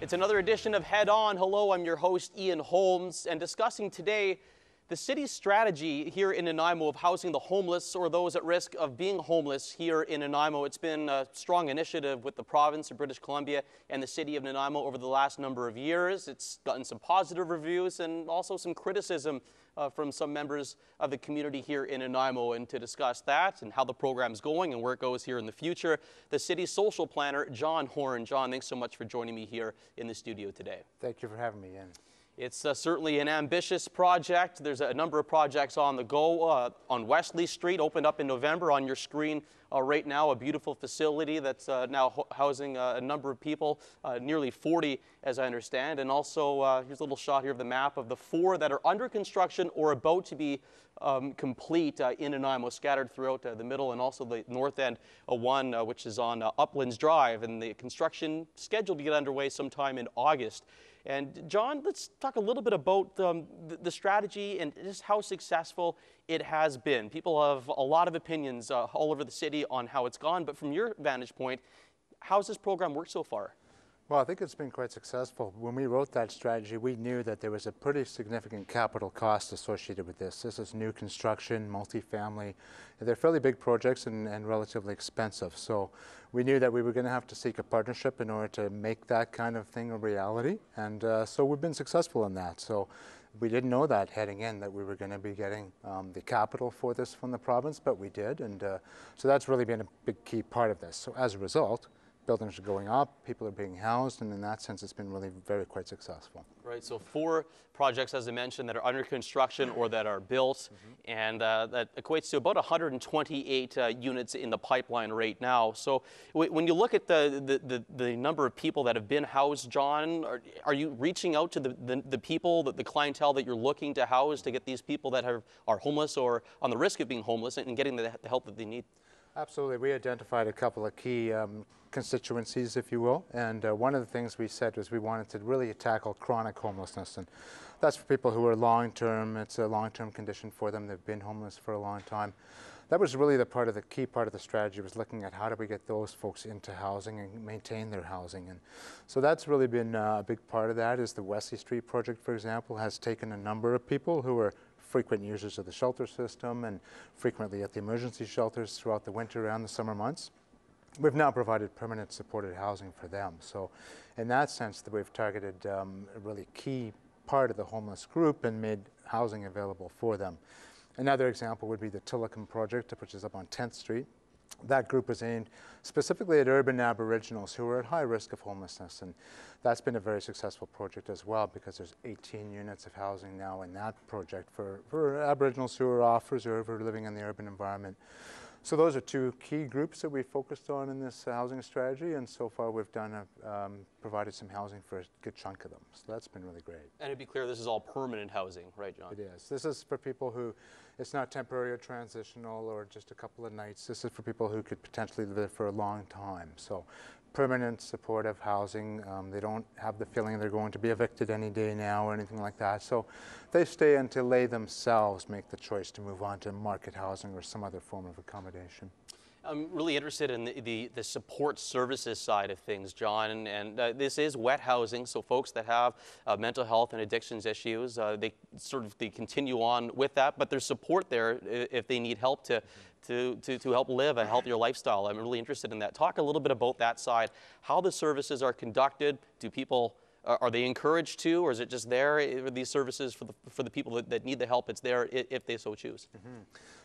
It's another edition of Head On. Hello, I'm your host, Ian Holmes, and discussing today the city's strategy here in Nanaimo of housing the homeless or those at risk of being homeless here in Nanaimo. It's been a strong initiative with the province of British Columbia and the city of Nanaimo over the last number of years. It's gotten some positive reviews and also some criticism from some members of the community here in Nanaimo. And to discuss that and how the program's going and where it goes here in the future, the city's social planner, John Horn. John, thanks so much for joining me here in the studio today. Thank you for having me, Ian. It's certainly an ambitious project. There's a number of projects on the go. On Wesley Street, opened up in November. On your screen right now, a beautiful facility that's now housing a number of people, nearly 40 as I understand. And also, here's a little shot here of the map of the 4 that are under construction or about to be complete in Nanaimo, scattered throughout the middle, and also the north end, one which is on Uplands Drive, and the construction scheduled to get underway sometime in August. And John, let's talk a little bit about the strategy and just how successful it has been. People have a lot of opinions all over the city on how it's gone, but from your vantage point, how's this program worked so far? Well, I think it's been quite successful. When we wrote that strategy, we knew that there was a pretty significant capital cost associated with this. This is new construction, multifamily. They're fairly big projects and relatively expensive. So we knew that we were going to have to seek a partnership in order to make that kind of thing a reality. And so we've been successful in that. So we didn't know that heading in, that we were going to be getting the capital for this from the province, but we did. And so that's really been a big key part of this. So as a result, buildings are going up, people are being housed, and in that sense, it's been really quite successful. Right, so 4 projects, as I mentioned, that are under construction or that are built, and that equates to about 128 units in the pipeline right now. So when you look at the number of people that have been housed, John, are you reaching out to the people, the clientele that you're looking to house to get these people that are homeless or on the risk of being homeless and getting the help that they need? Absolutely. We identified a couple of key constituencies, if you will, and one of the things we said was we wanted to really tackle chronic homelessness, and that's for people who are long-term. It's a long-term condition for them. They've been homeless for a long time. That was really the key part of the strategy, was looking at how do we get those folks into housing and maintain their housing. And so that's really been a big part of that. Is the Wesley Street project, for example, has taken a number of people who are frequent users of the shelter system and frequently at the emergency shelters throughout the winter and the summer months. We've now provided permanent supported housing for them. So in that sense, that we've targeted a really key part of the homeless group and made housing available for them. Another example would be the Tillicum project, which is up on 10th Street. That group is aimed specifically at urban Aboriginals who are at high risk of homelessness, and that's been a very successful project as well, because there's 18 units of housing now in that project for Aboriginals who are off reserve or living in the urban environment. So those are 2 key groups that we focused on in this housing strategy, and so far we've provided some housing for a good chunk of them. So that's been really great. And to be clear, this is all permanent housing, right, John? It is. This is for people who, it's not temporary or transitional or just a couple of nights. This is for people who could potentially live for a long time. So permanent supportive housing. They don't have the feeling they're going to be evicted any day now or anything like that. So they stay until they themselves make the choice to move on to market housing or some other form of accommodation. I'm really interested in the support services side of things, John, and this is wet housing, so folks that have mental health and addictions issues, they continue on with that, but there's support there if they need help to help live a healthier lifestyle. I'm really interested in that. Talk a little bit about that side, how the services are conducted. Do people, are they encouraged to, or is it just there? Are these services for the people that need the help? It's there if they so choose.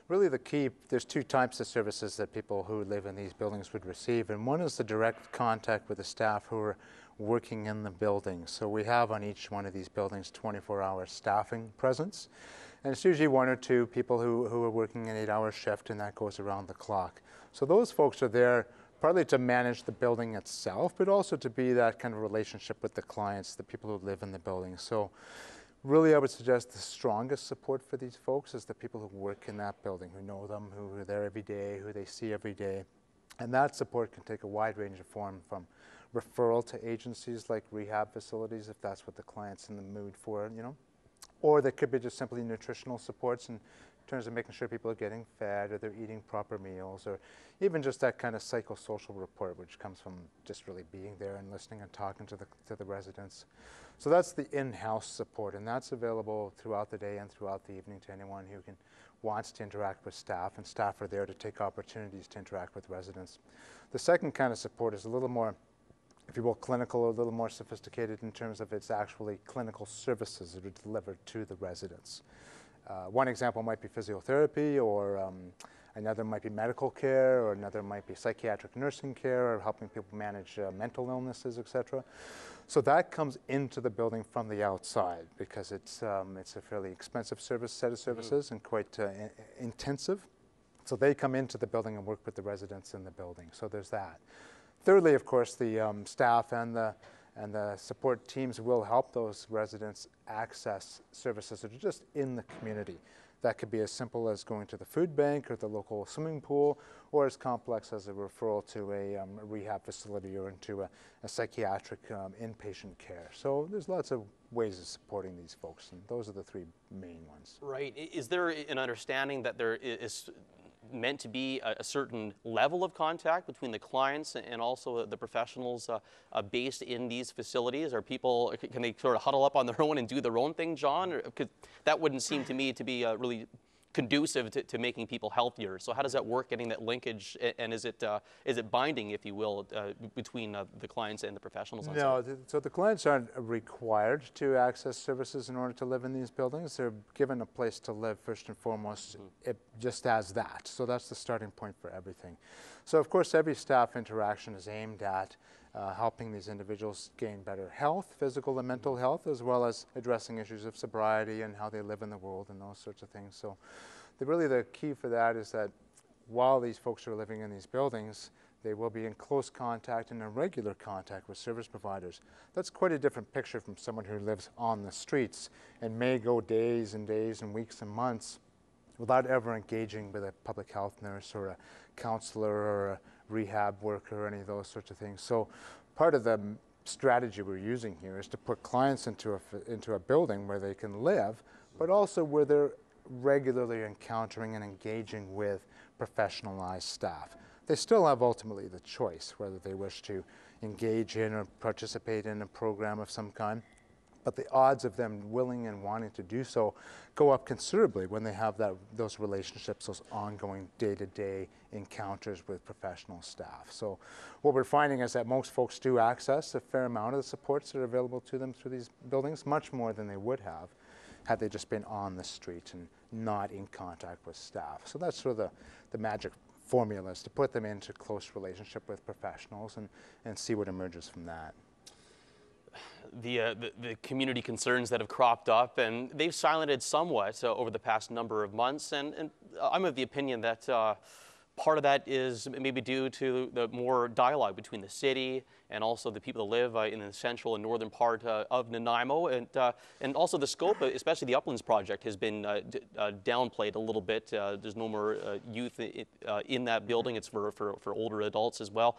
Really the key, there's 2 types of services that people who live in these buildings would receive, and one is the direct contact with the staff who are working in the building. So we have on each one of these buildings 24-hour staffing presence, and it's usually 1 or 2 people who are working an 8-hour shift, and that goes around the clock. So those folks are there partly to manage the building itself, but also to be that kind of relationship with the clients, the people who live in the building. So really, I would suggest the strongest support for these folks is the people who work in that building, who know them, who are there every day, who they see every day. And that support can take a wide range of form, from referral to agencies like rehab facilities, if that's what the client's in the mood for, or they could be just simply nutritional supports in terms of making sure people are getting fed or they're eating proper meals, or even just that kind of psychosocial report, which comes from just really being there and listening and talking to the residents. So that's the in-house support, and that's available throughout the day and throughout the evening to anyone who wants to interact with staff, and staff are there to take opportunities to interact with residents. The second kind of support is a little more, if you will, clinical, or a little more sophisticated in terms of its actually clinical services that are delivered to the residents. One example might be physiotherapy, or another might be medical care, or another might be psychiatric nursing care, or helping people manage mental illnesses, etc. So that comes into the building from the outside, because it's a fairly expensive set of services, and quite intensive. So they come into the building and work with the residents in the building. So there's that. Thirdly, of course, the staff and the support teams will help those residents access services that are just in the community. That could be as simple as going to the food bank or the local swimming pool, or as complex as a referral to a rehab facility or into a psychiatric inpatient care. So there's lots of ways of supporting these folks, and those are the three main ones. Right. Is there an understanding that there is meant to be a certain level of contact between the clients and also the professionals based in these facilities? Are people, can they sort of huddle up on their own and do their own thing, John? Because that wouldn't seem to me to be really conducive to making people healthier. So how does that work, getting that linkage, and is it binding, if you will, between the clients and the professionals on No, site? so the clients aren't required to access services in order to live in these buildings. They're given a place to live first and foremost, it just as that. So that's the starting point for everything. So of course every staff interaction is aimed at helping these individuals gain better health, physical and mental health, as well as addressing issues of sobriety and how they live in the world and those sorts of things. So really the key for that is that while these folks are living in these buildings, they will be in close contact and in regular contact with service providers. That's quite a different picture from someone who lives on the streets and may go days and days and weeks and months without ever engaging with a public health nurse or a counselor or a rehab worker or any of those sorts of things. So part of the strategy we're using here is to put clients into a building where they can live, but also where they're regularly encountering and engaging with professionalized staff. They still have ultimately the choice whether they wish to engage in or participate in a program of some kind, but the odds of them willing and wanting to do so go up considerably when they have those relationships, those ongoing day-to-day encounters with professional staff. So what we're finding is that most folks do access a fair amount of the supports that are available to them through these buildings, much more than they would have had they just been on the street and not in contact with staff. So that's sort of the magic formula, is to put them into close relationship with professionals and see what emerges from that. The community concerns that have cropped up, and they've silented somewhat over the past number of months, and I'm of the opinion that part of that is maybe due to the more dialogue between the city and also the people that live in the central and northern part of Nanaimo, and also the scope, especially the Uplands project, has been downplayed a little bit. There's no more youth in that building. It's for older adults as well.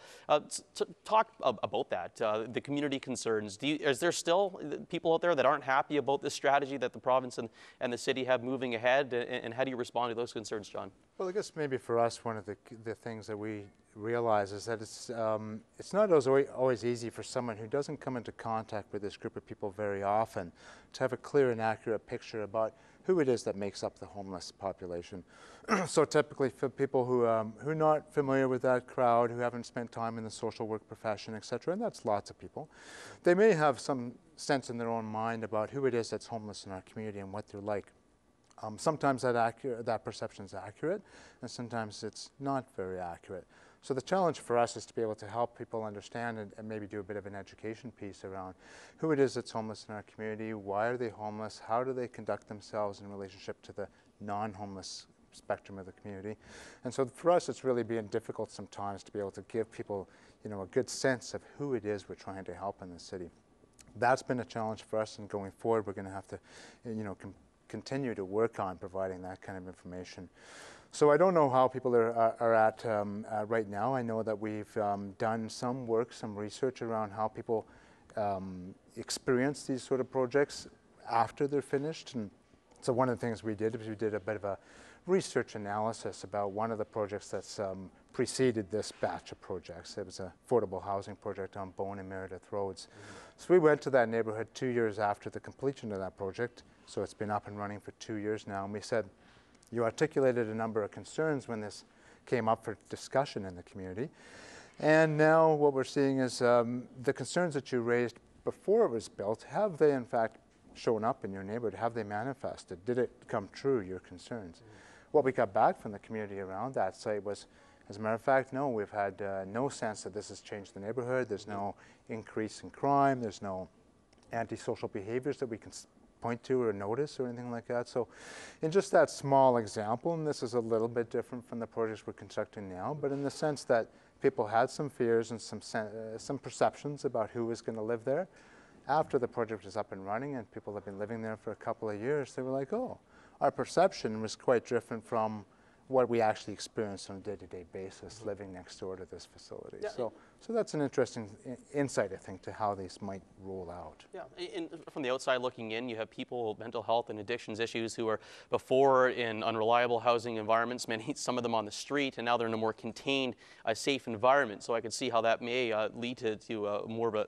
Talk about that, the community concerns. Is there still people out there that aren't happy about this strategy that the province and the city have moving ahead, and how do you respond to those concerns, John? Well, I guess maybe for us, one of the things that we realize is that it's not always easy for someone who doesn't come into contact with this group of people very often to have a clear and accurate picture about who it is that makes up the homeless population. So typically for people who are not familiar with that crowd, who haven't spent time in the social work profession, etc., and that's lots of people, they may have some sense in their own mind about who it is that's homeless in our community and what they're like. Sometimes that perception is accurate, and sometimes it's not very accurate. So the challenge for us is to be able to help people understand and maybe do a bit of an education piece around who it is that's homeless in our community, why are they homeless, how do they conduct themselves in relationship to the non-homeless spectrum of the community. And so for us, it's really been difficult sometimes to be able to give people, a good sense of who it is we're trying to help in the city. That's been a challenge for us, and going forward, we're going to have to, continue to work on providing that kind of information. So I don't know how people are at right now. I know that we've done some work, some research around how people experience these sort of projects after they're finished, and So one of the things we did was we did a bit of a research analysis about one of the projects that's preceded this batch of projects. It was an affordable housing project on Bowen and Meredith Roads. So we went to that neighborhood 2 years after the completion of that project. So it's been up and running for 2 years now. And we said, you articulated a number of concerns when this came up for discussion in the community. And now what we're seeing is the concerns that you raised before it was built, have they in fact shown up in your neighborhood? Have they manifested? Did it come true, your concerns? What we got back from the community around that site was, as a matter of fact, no, we've had no sense that this has changed the neighborhood. There's no increase in crime. There's no antisocial behaviors that we can point to or notice or anything like that. So in just that small example, and this is a little bit different from the projects we're conducting now, but in the sense that people had some fears and some perceptions about who was going to live there. After the project was up and running and people have been living there for a couple of years, they were like, oh, our perception was quite different from what we actually experienced on a day-to-day basis living next door to this facility. Yeah. So that's an interesting insight, I think, to how these might roll out. Yeah, and from the outside looking in, you have people with mental health and addictions issues who are before in unreliable housing environments, some of them on the street, and now they're in a more contained, safe environment. So I could see how that may lead to more of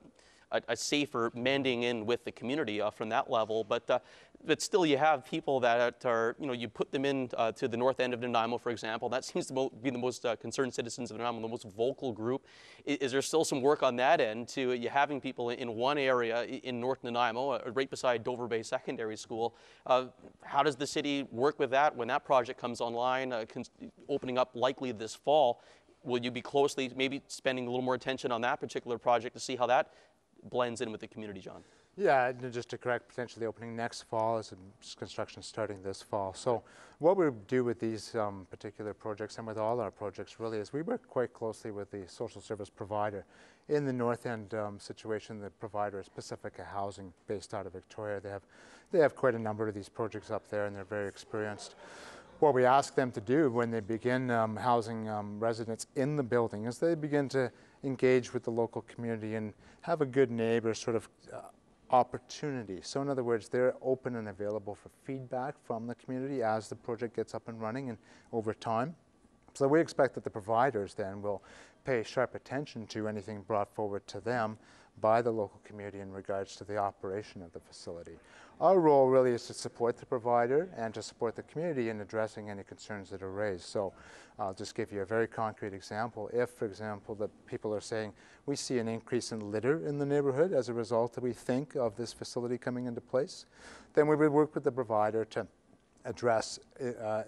a safer mending in with the community from that level. But still you have people that are, you put them in to the north end of Nanaimo, for example. That seems to be the most concerned citizens of Nanaimo, the most vocal group. Is there still some work on that end to you having people in one area in North Nanaimo, right beside Dover Bay Secondary School? How does the city work with that when that project comes online, opening up likely this fall? Will you be closely maybe spending a little more attention on that particular project to see how that blends in with the community, John? Yeah, just to correct, potentially opening next fall as construction starting this fall. So what we do with these particular projects and with all our projects really is we work quite closely with the social service provider. In the North End situation, the provider is Pacifica Housing based out of Victoria. They have quite a number of these projects up there and they're very experienced. What we ask them to do when they begin housing residents in the building is they begin to engage with the local community and have a good neighbor sort of opportunity. So in other words, they're open and available for feedback from the community as the project gets up and running and over time. So we expect that the providers then will pay sharp attention to anything brought forward to them by the local community in regards to the operation of the facility. Our role really is to support the provider and to support the community in addressing any concerns that are raised. So I'll just give you a very concrete example. If, for example, the people are saying, we see an increase in litter in the neighborhood as a result that we think of this facility coming into place, then we would work with the provider to address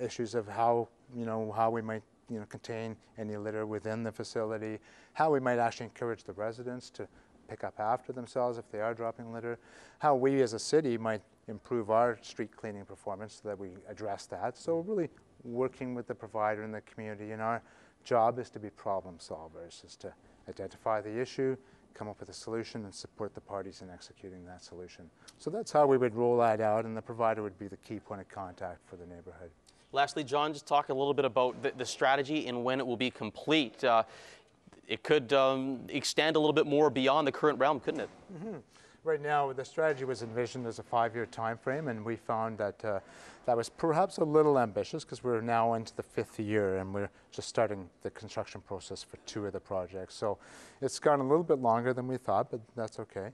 issues of how we might contain any litter within the facility, how we might actually encourage the residents to pick up after themselves if they are dropping litter, how we as a city might improve our street cleaning performance so that we address that. So really working with the provider and the community, and our job is to be problem solvers, is to identify the issue, come up with a solution, and support the parties in executing that solution. So that's how we would roll that out, and the provider would be the key point of contact for the neighborhood. Lastly, John, just talk a little bit about the strategy and when it will be complete. It could extend a little bit more beyond the current realm, couldn't it? Mm-hmm. Right now, the strategy was envisioned as a 5-year time frame, and we found that that was perhaps a little ambitious because we're now into the 5th year and we're just starting the construction process for 2 of the projects. So it's gone a little bit longer than we thought, but that's okay.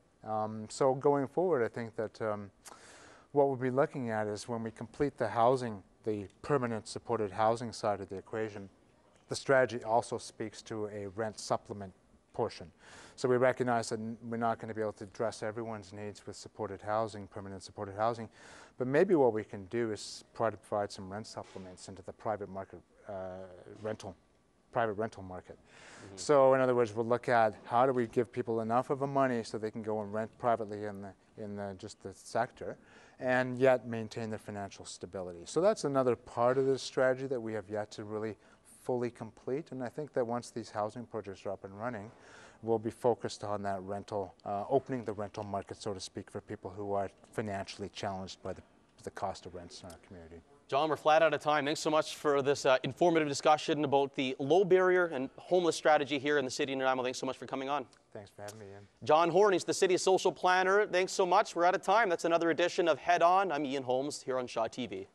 So going forward, I think that what we'll be looking at is when we complete the housing, the permanent supported housing side of the equation, the strategy also speaks to a rent supplement portion. So we recognize that we're not going to be able to address everyone's needs with supported housing, permanent supported housing, but maybe what we can do is provide some rent supplements into the private market private rental market. Mm-hmm. So in other words, we'll look at how do we give people enough of the money so they can go and rent privately in just the sector, and yet maintain their financial stability. So that's another part of this strategy that we have yet to really fully complete, and I think that once these housing projects are up and running, we'll be focused on that rental, opening the rental market, so to speak, for people who are financially challenged by the cost of rents in our community. John, we're flat out of time. Thanks so much for this informative discussion about the low barrier and homeless strategy here in the city of Nanaimo. Thanks so much for coming on. Thanks for having me, Ian. John Horn, he's the city's social planner. Thanks so much. We're out of time. That's another edition of Head On. I'm Ian Holmes here on Shaw TV.